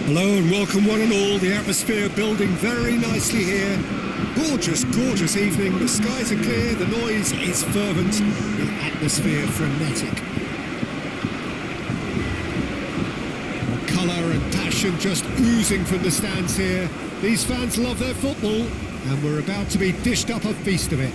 Hello and welcome one and all. The atmosphere building very nicely here. Gorgeous, gorgeous evening. The skies are clear, the noise is fervent, the atmosphere frenetic. Colour and passion just oozing from the stands here. These fans love their football and we're about to be dished up a feast of it.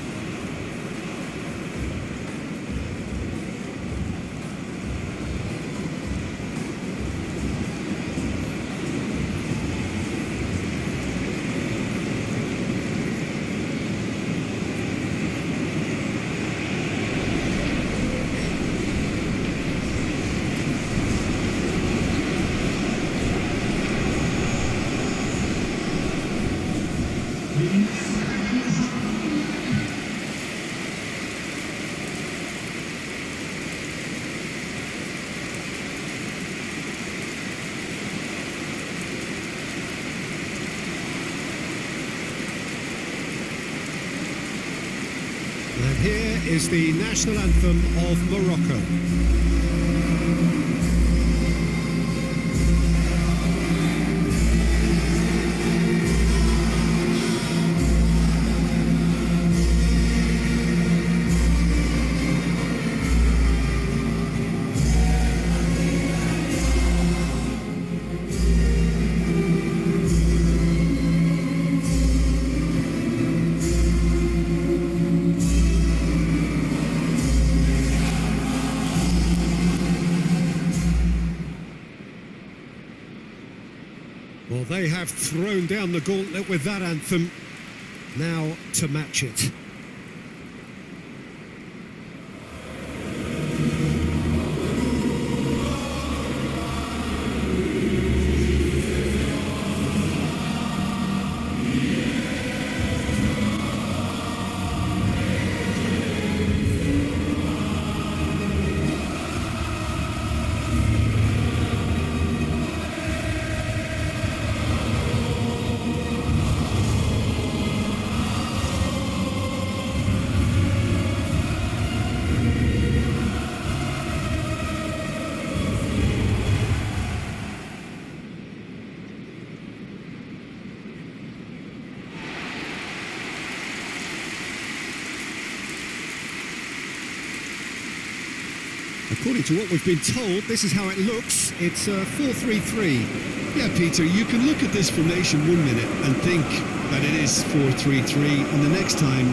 And here is the national anthem of Morocco. Well, they have thrown down the gauntlet with that anthem. Now to match it. According to what we've been told, this is how it looks. It's 4-3-3. Yeah, Peter, you can look at this formation 1 minute and think that it is 4-3-3, and the next time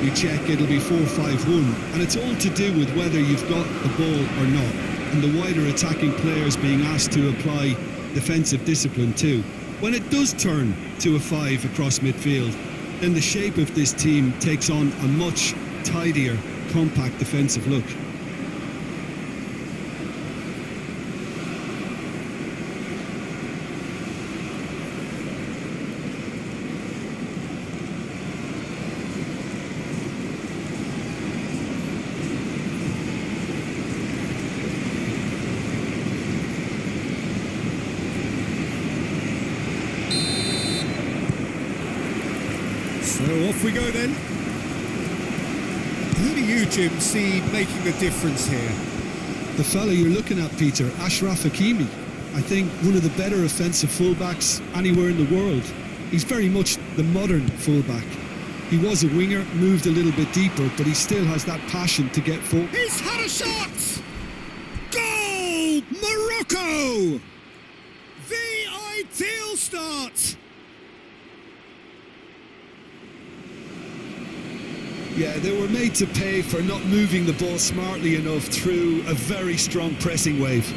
you check, it'll be 4-5-1. And it's all to do with whether you've got the ball or not, and the wider attacking players being asked to apply defensive discipline too. When it does turn to a 5 across midfield, then the shape of this team takes on a much tidier, compact defensive look. So off we go then. Who do you, Jim, see making the difference here? The fella you're looking at, Peter, Achraf Hakimi. I think one of the better offensive fullbacks anywhere in the world. He's very much the modern fullback. He was a winger, moved a little bit deeper, but he still has that passion to get forward. He's had a shot! Goal! Morocco! The ideal start! Yeah, they were made to pay for not moving the ball smartly enough through a very strong pressing wave.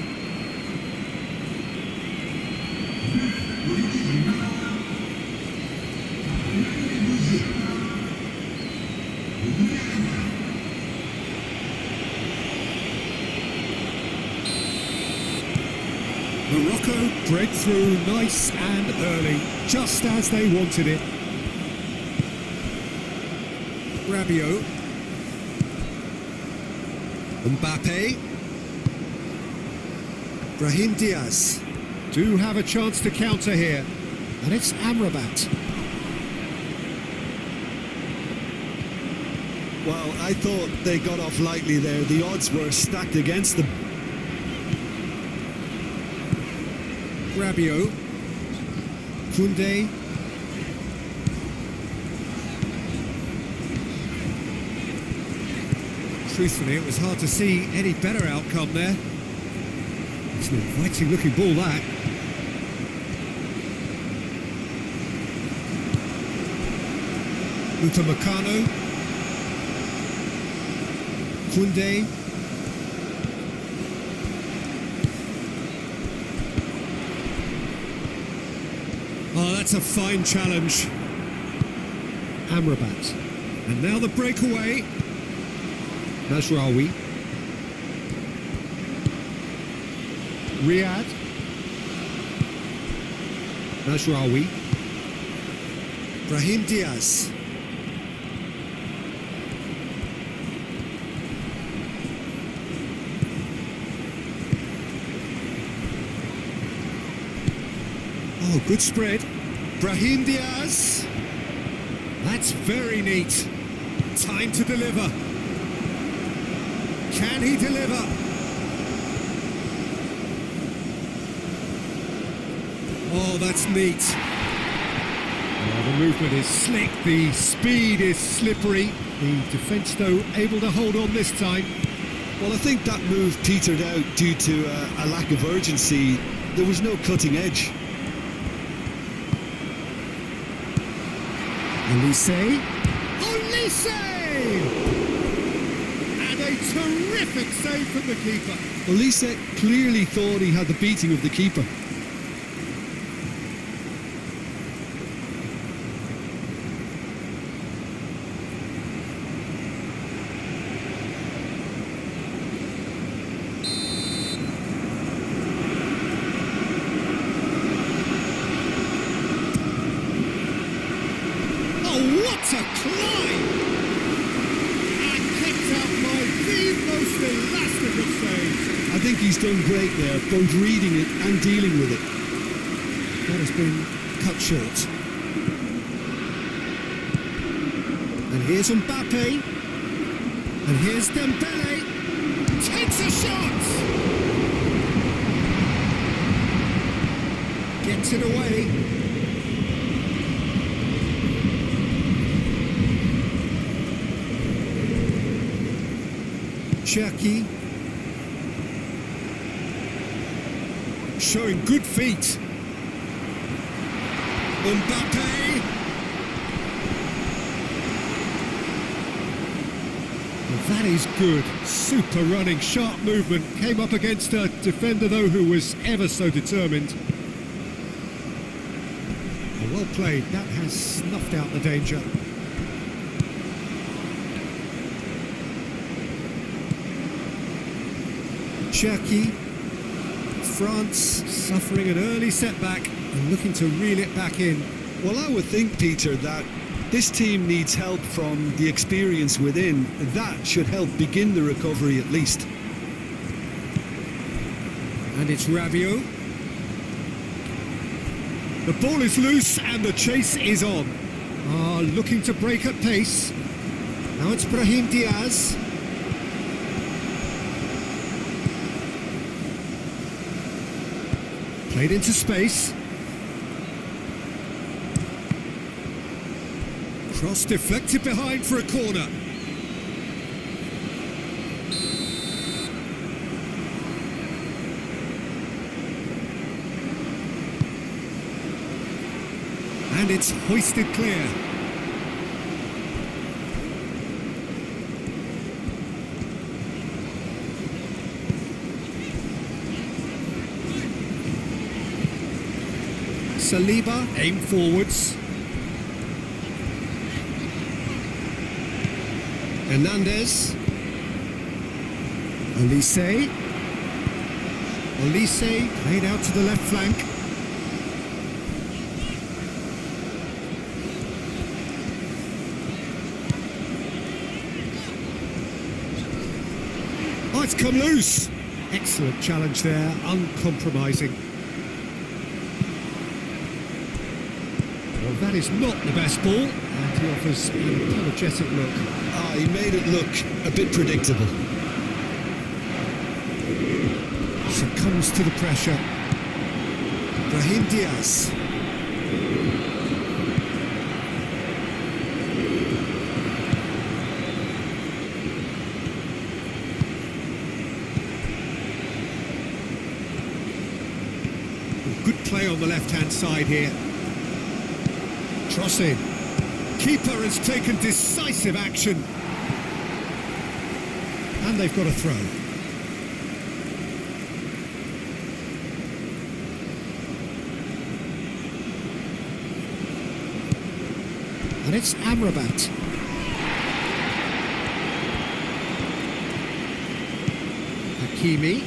Morocco break through nice and early, just as they wanted it. Rabiot. Mbappé. Brahim Diaz. Do have a chance to counter here. And it's Amrabat. Well, I thought they got off lightly there. The odds were stacked against them. Rabiot. Koundé. Truthfully, it was hard to see any better outcome there. It's an inviting looking ball, that. Upamecano. Koundé. Oh, that's a fine challenge. Amrabat. And now the breakaway. Mazraoui. Riyad. Mazraoui. Brahim Diaz. Oh, good spread. Brahim Diaz. That's very neat. Time to deliver. Can he deliver? Oh, that's neat. Oh, the movement is slick, the speed is slippery. The defence, though, able to hold on this time. Well, I think that move petered out due to a lack of urgency. There was no cutting edge. Olise. And a terrific save from the keeper. Olise clearly thought he had the beating of the keeper. What a climb! And kicked out by the most elastic of saves. I think he's done great there, both reading it and dealing with it. That has been cut short. And here's Mbappé. And here's Dembele. Takes a shot! Gets it away. Cherki. Showing good feet. Mbappé. Well, that is good. Super running, sharp movement. Came up against a defender, though, who was ever so determined. Well played. That has snuffed out the danger. Cherki. France suffering an early setback and looking to reel it back in. Well, I would think, Peter, that this team needs help from the experience within. That should help begin the recovery at least. And it's Rabiot. The ball is loose and the chase is on. Looking to break at pace. Now it's Brahim Diaz. Played into space. Cross deflected behind for a corner. And it's hoisted clear. Saliba aimed forwards. Hernandez. Olise. Olise played out to the left flank. Oh, it's come loose. Excellent challenge there, uncompromising. Well, that is not the best ball, and he offers an apologetic look. He made it look a bit predictable. Succumbs to the pressure. Brahim Diaz. Good play on the left-hand side here. Crossing. Keeper has taken decisive action. And they've got a throw. And it's Amrabat. Hakimi.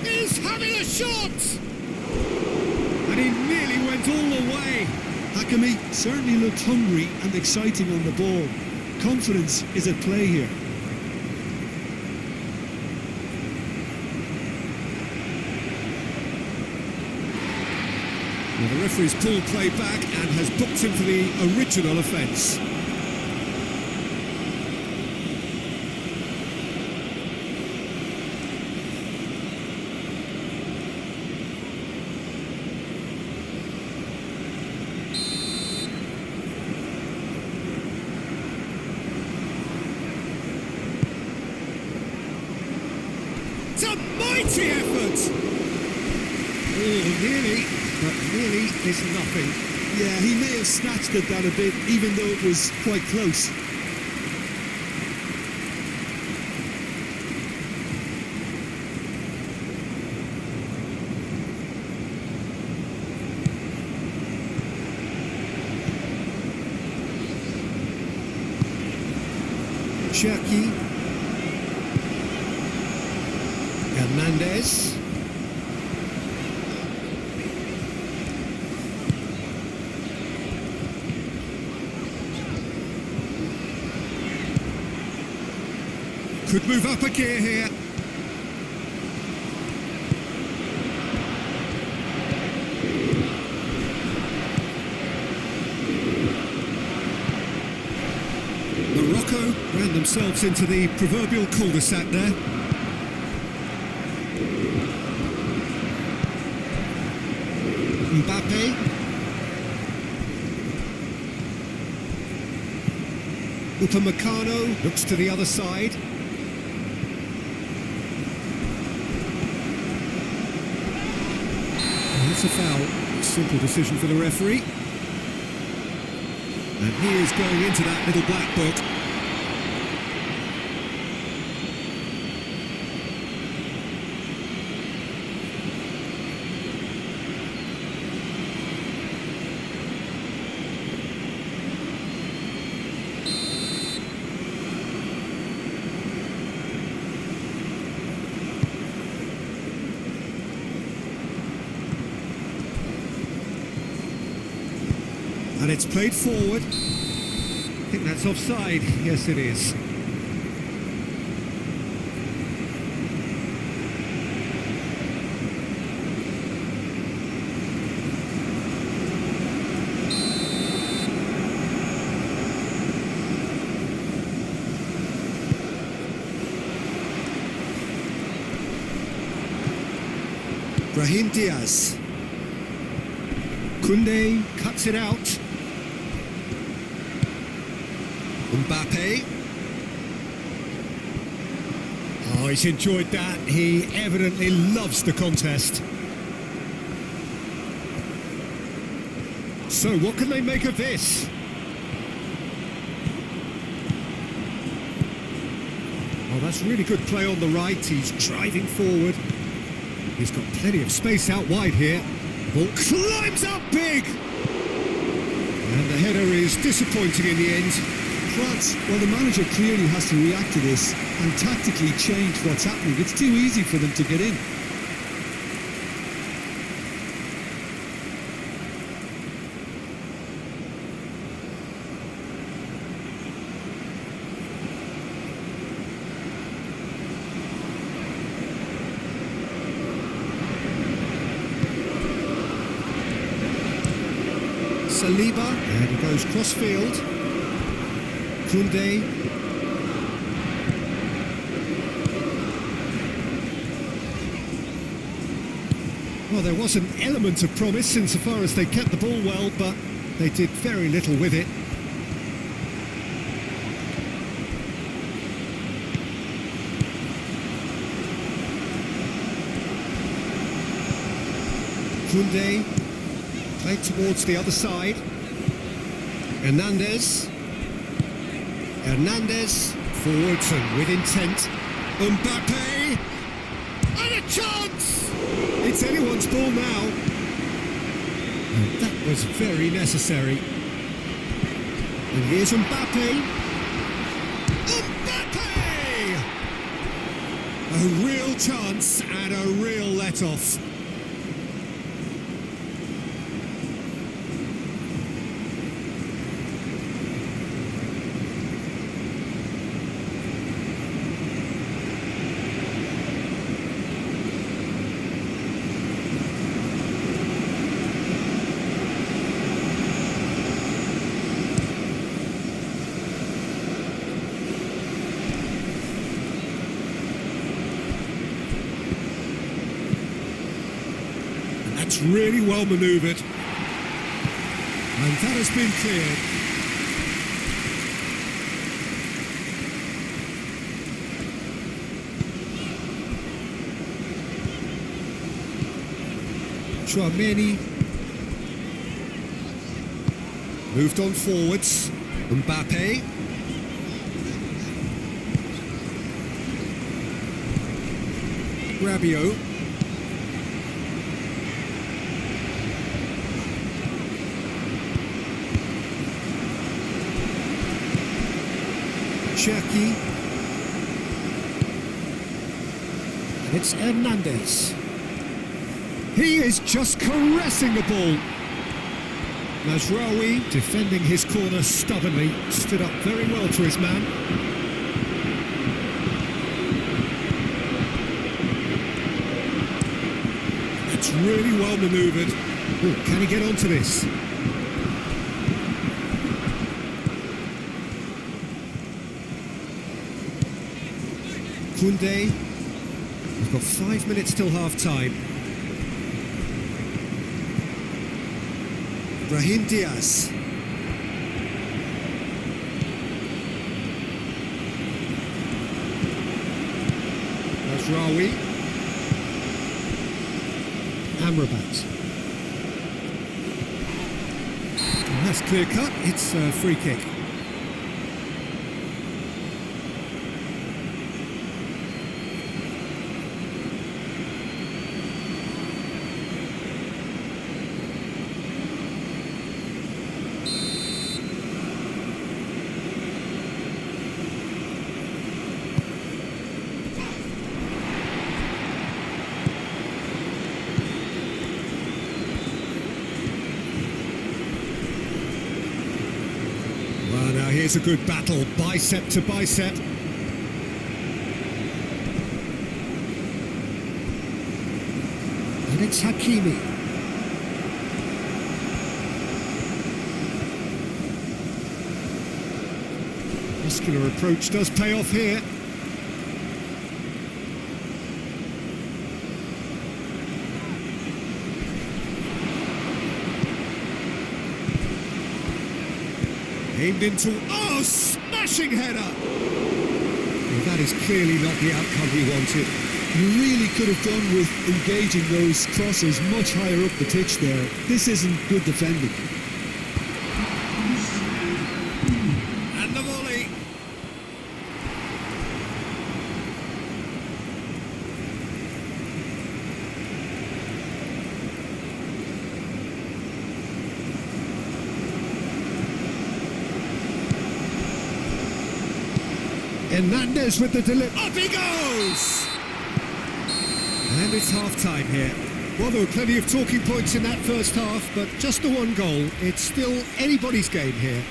He's having a shot! And he nearly went all the way. Hakimi certainly looked hungry and exciting on the ball. Confidence is at play here. Well, the referee's pulled play back and has booked him for the original offence. It's a mighty effort! Oh, nearly. But nearly is nothing. Yeah, he may have snatched at that a bit, even though it was quite close. Cherki. Hernandez. Could move up a gear here. Morocco ran themselves into the proverbial cul-de-sac there. Mbappé. Upamecano looks to the other side. It's a foul. Simple decision for the referee. And he is going into that little black book. And it's played forward. I think that's offside. Yes, it is. Brahim Diaz. Koundé cuts it out. Mbappé. Oh, he's enjoyed that. He evidently loves the contest. So, what can they make of this? Oh, that's really good play on the right. He's driving forward. He's got plenty of space out wide here. Ball climbs up big! And the header is disappointing in the end. France, well, the manager clearly has to react to this and tactically change what's happening. It's too easy for them to get in. Saliba, and he goes cross-field. Koundé. Well, there was an element of promise insofar as they kept the ball well, but they did very little with it. Koundé played towards the other side. Hernandez forwards and with intent. Mbappé, and a chance! It's anyone's ball now. And that was very necessary. And here's Mbappé. Mbappé! A real chance and a real let-off. That's really well manoeuvred. And that has been cleared. Chouameni moved on forwards. Mbappé. Rabiot. Cherki. And it's Hernandez. He is just caressing the ball. Mazraoui, defending his corner stubbornly, stood up very well to his man. That's really well manoeuvred. Ooh, can he get onto this? Koundé. We've got 5 minutes till half-time. Brahim Diaz. Mazraoui. Amrabat. And that's clear cut. It's a free kick. Here's a good battle, bicep to bicep. And it's Hakimi. Muscular approach does pay off here. Aimed into, oh, smashing header! Well, that is clearly not the outcome he wanted. You really could have done with engaging those crosses much higher up the pitch there. This isn't good defending. And the volley. Hernandez with the delivery. Up he goes! And it's half-time here. Well, there were plenty of talking points in that first half, but just the one goal. It's still anybody's game here.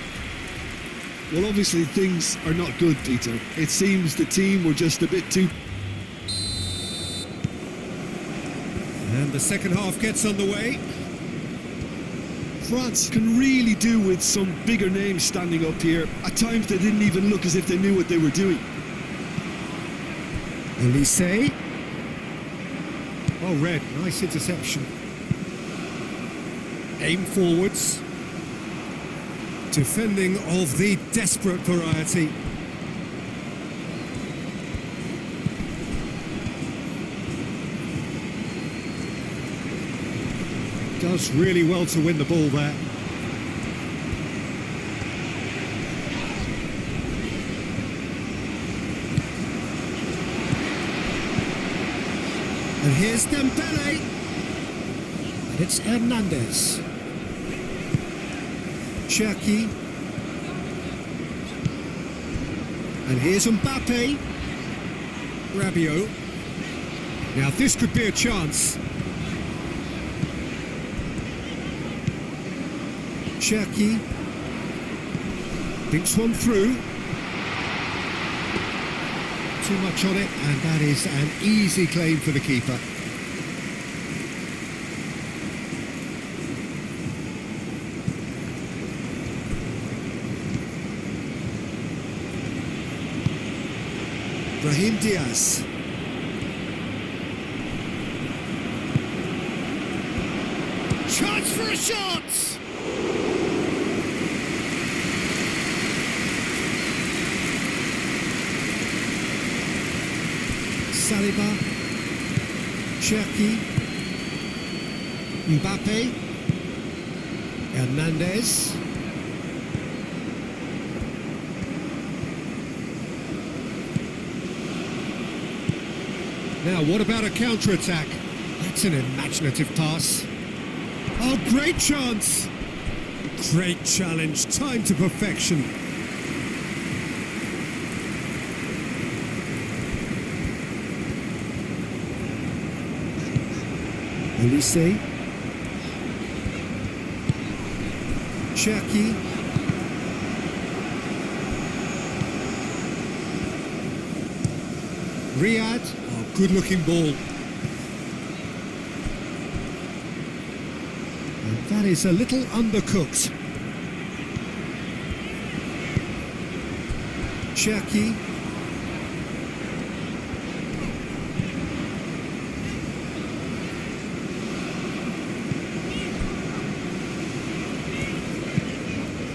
Well, obviously things are not good, Peter. It seems the team were just a bit too... And the second half gets underway. France can really do with some bigger names standing up here. At times they didn't even look as if they knew what they were doing. Elise. Well read, nice interception. Aim forwards. Defending of the desperate variety. Does really well to win the ball there. And here's Dembele. And it's Hernandez. Cherki. And here's Mbappé. Rabiot. Now this could be a chance. Cherki. Thinks one through. Too much on it, and that is an easy claim for the keeper. Brahim Diaz. Chance for a shot! Saliba, Cherki, Mbappé, Hernandez. Now, what about a counter-attack? That's an imaginative pass. Oh, great chance! Great challenge, time to perfection. Olise. Cherki. Riyad. Oh, good-looking ball. And that is a little undercooked. Cherki.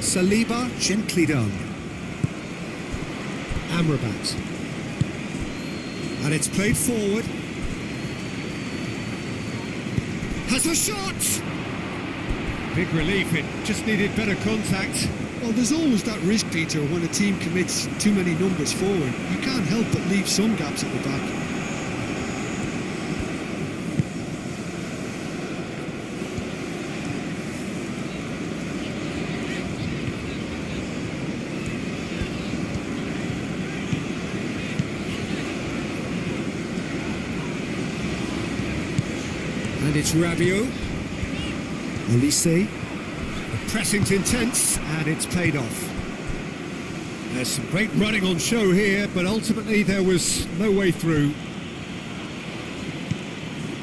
Saliba, gently done. Amrabat. And it's played forward. Has a shot! Big relief, it just needed better contact. Well, there's always that risk, Peter, when a team commits too many numbers forward. You can't help but leave some gaps at the back. And it's Rabiot. Olise. The pressing's intense, and it's paid off. There's some great running on show here, but ultimately there was no way through.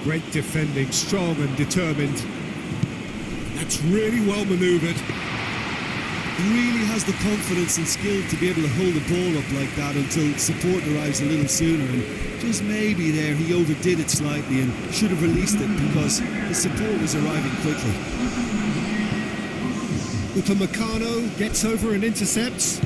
Great defending, strong and determined. That's really well manoeuvred. He really has the confidence and skill to be able to hold the ball up like that until support arrives a little sooner, and just maybe there he overdid it slightly and should have released it because the support was arriving quickly. Upamecano gets over and intercepts.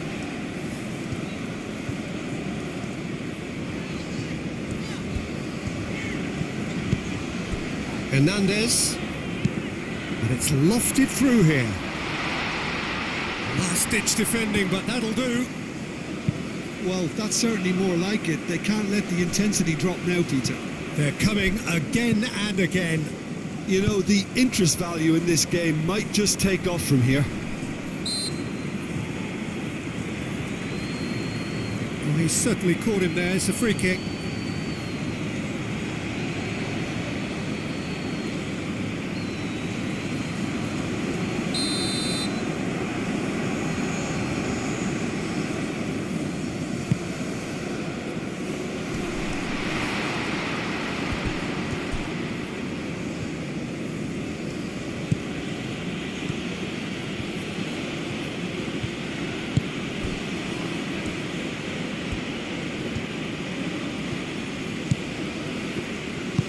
Hernandez. And it's lofted through here. Last-ditch defending, but that'll do. Well, that's certainly more like it. They can't let the intensity drop now, Peter. They're coming again and again. You know, the interest value in this game might just take off from here. Well, he's certainly caught him there. It's a free kick.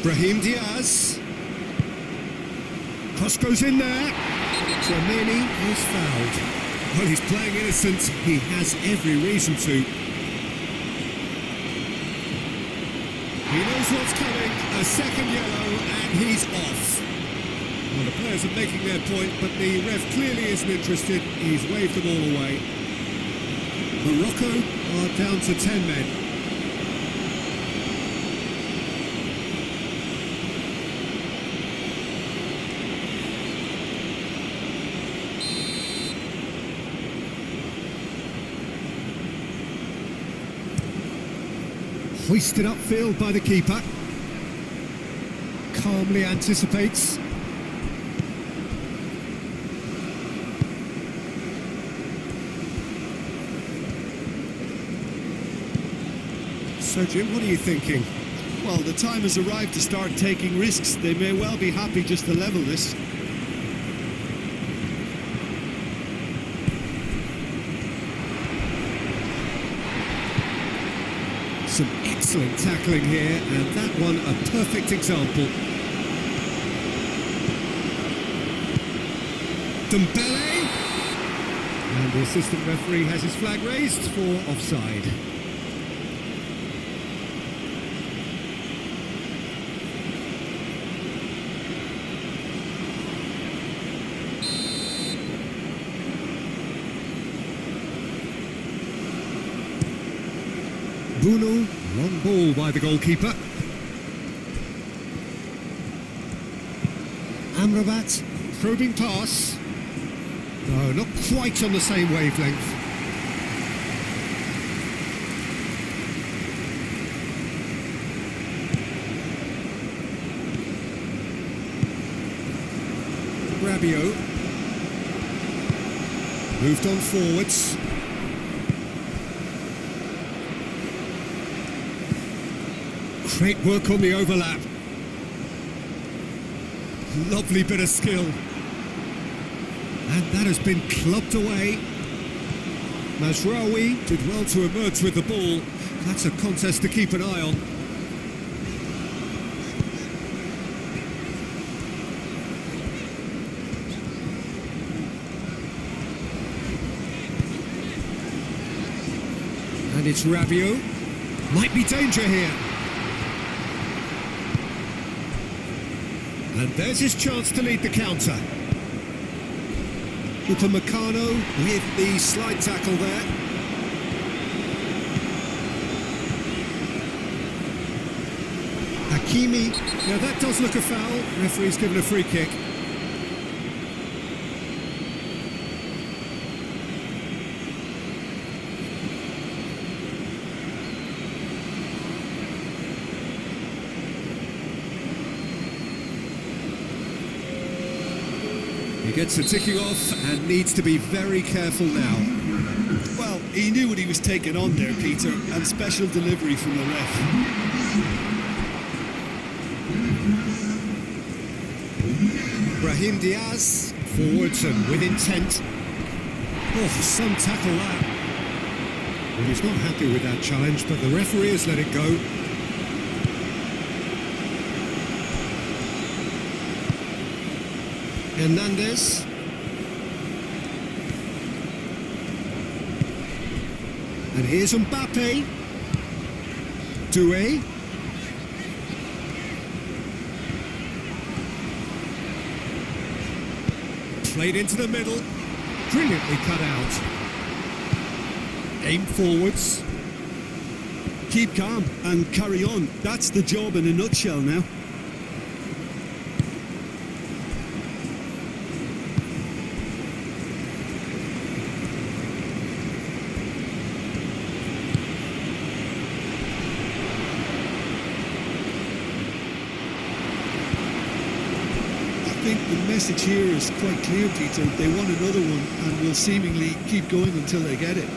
Brahim Diaz. Cross goes in there. Dramini is fouled. Well, he's playing innocent. He has every reason to. He knows what's coming. A second yellow, and he's off. Well, the players are making their point, but the ref clearly isn't interested. He's waved them all away. Morocco are down to 10 men. Hoisted upfield by the keeper. Calmly anticipates. So Jim, what are you thinking? Well, the time has arrived to start taking risks. They may well be happy just to level this. Some excellent tackling here, and that one a perfect example. Dembele! And the assistant referee has his flag raised for offside. Bruno, long ball by the goalkeeper. Amrabat, probing pass. No, not quite on the same wavelength. Rabiot. Moved on forwards. Great work on the overlap. Lovely bit of skill. And that has been clubbed away. Mazraoui did well to emerge with the ball. That's a contest to keep an eye on. And it's Rabiot. Might be danger here. And there's his chance to lead the counter. Upamecano with the slide tackle there. Hakimi. Now that does look a foul. Referee's given a free kick. He gets the ticking off and needs to be very careful now. Well, he knew what he was taking on there, Peter, and special delivery from the ref. Brahim Diaz, forwards and with intent. Oh, some tackle that. Well, he's not happy with that challenge, but the referee has let it go. Hernandez. And here's Mbappé. Doué. Played into the middle. Brilliantly cut out. Aim forwards. Keep calm and carry on. That's the job in a nutshell now. I think the message here is quite clear, Peter. They want another one and will seemingly keep going until they get it.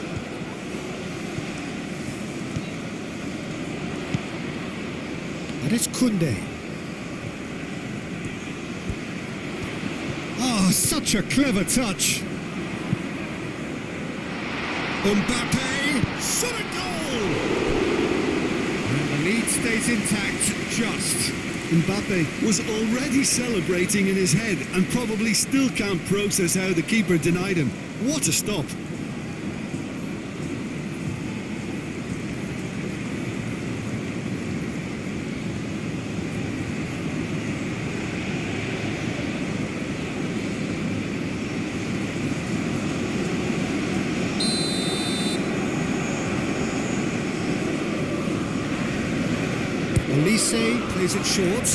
And it's Koundé. Oh, such a clever touch. Mbappé, shot a goal! And the lead stays intact, just. Mbappé was already celebrating in his head and probably still can't process how the keeper denied him. What a stop. Olise plays it short.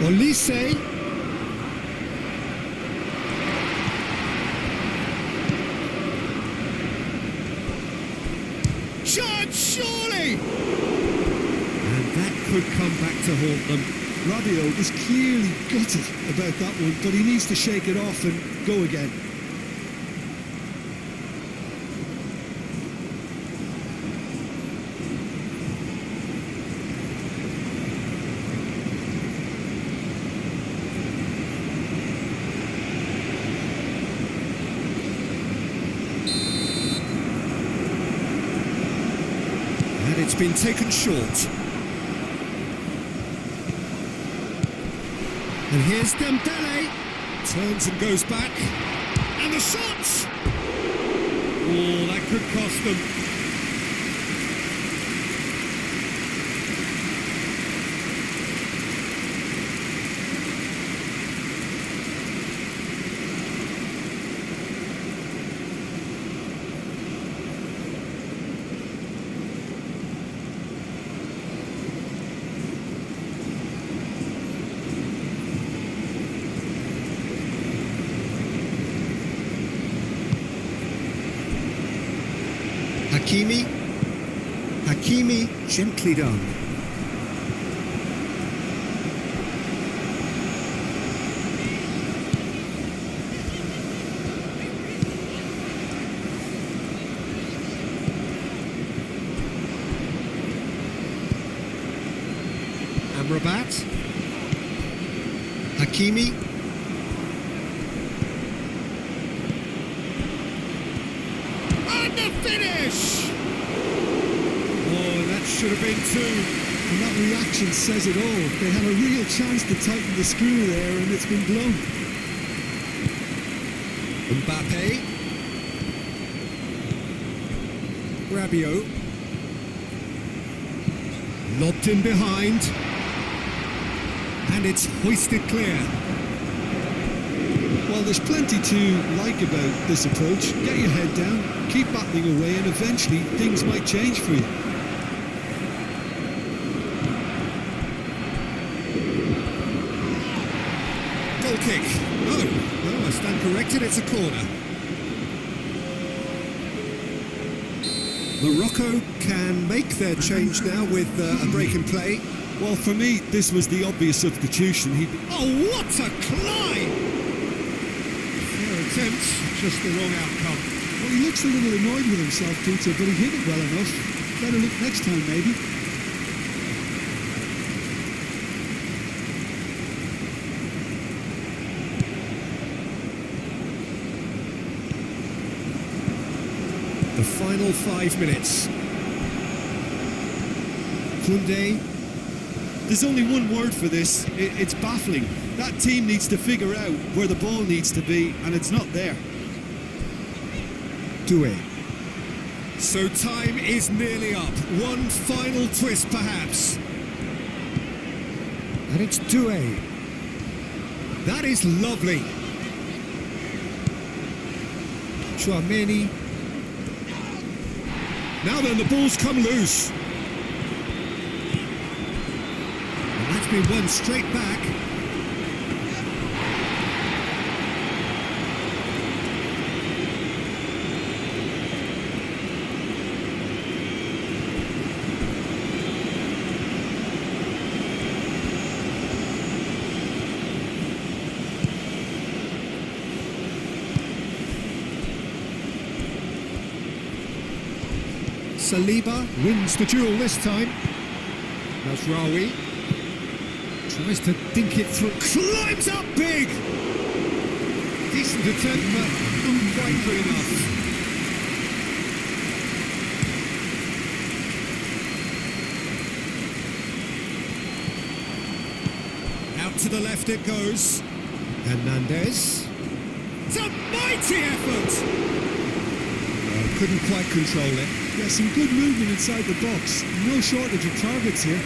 Olise. Shot, surely! And that could come back to haunt them. Rabiot is clearly gutted about that one, but he needs to shake it off and go again. And it's been taken short. And here's Dembele. Turns and goes back. And the shot! Oh, that could cost them. Hakimi, gently done. Amrabat. Hakimi. And the finish! Should have been two. And that reaction says it all. They had a real chance to tighten the screw there and it's been blown. Mbappé. Rabiot. Lobbed in behind. And it's hoisted clear. Well, there's plenty to like about this approach. Get your head down, keep battling away, and eventually things might change for you. Kick. No, I stand corrected, it's a corner. Morocco can make their change now with a break in play. Well, for me, this was the obvious substitution. Oh, what a climb! Fair attempt, just the wrong outcome. Well, he looks a little annoyed with himself, Peter, but he hit it well enough. Better look next time, maybe. The final 5 minutes. Koundé. There's only one word for this. It's baffling. That team needs to figure out where the ball needs to be, and it's not there. Doué. So time is nearly up. One final twist, perhaps. And it's Doué. That is lovely. Chouameni. Now then, the ball's come loose. And that's been won straight back. Saliba wins the duel this time. Mazraoui tries to dink it through, climbs up big! Decent attempt, but not quite good enough. to the left it goes. Hernandez. It's a mighty effort! Couldn't quite control it. Yeah, some good movement inside the box. No shortage of targets here.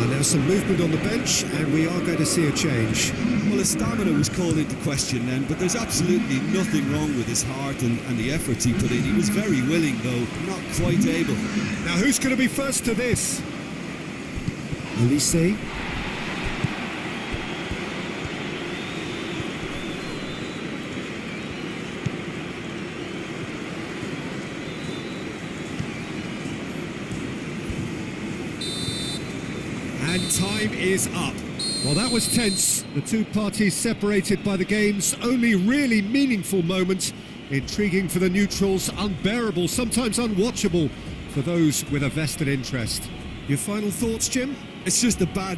Now some movement on the bench, and we are going to see a change. Well, his stamina was called into question then, but there's absolutely nothing wrong with his heart and the efforts he put in. He was very willing, though, not quite able. Now, who's going to be first to this? Elise. And time is up. Well, that was tense. The two parties separated by the game's only really meaningful moment. Intriguing for the neutrals, unbearable, sometimes unwatchable for those with a vested interest. Your final thoughts, Jim? It's just a bad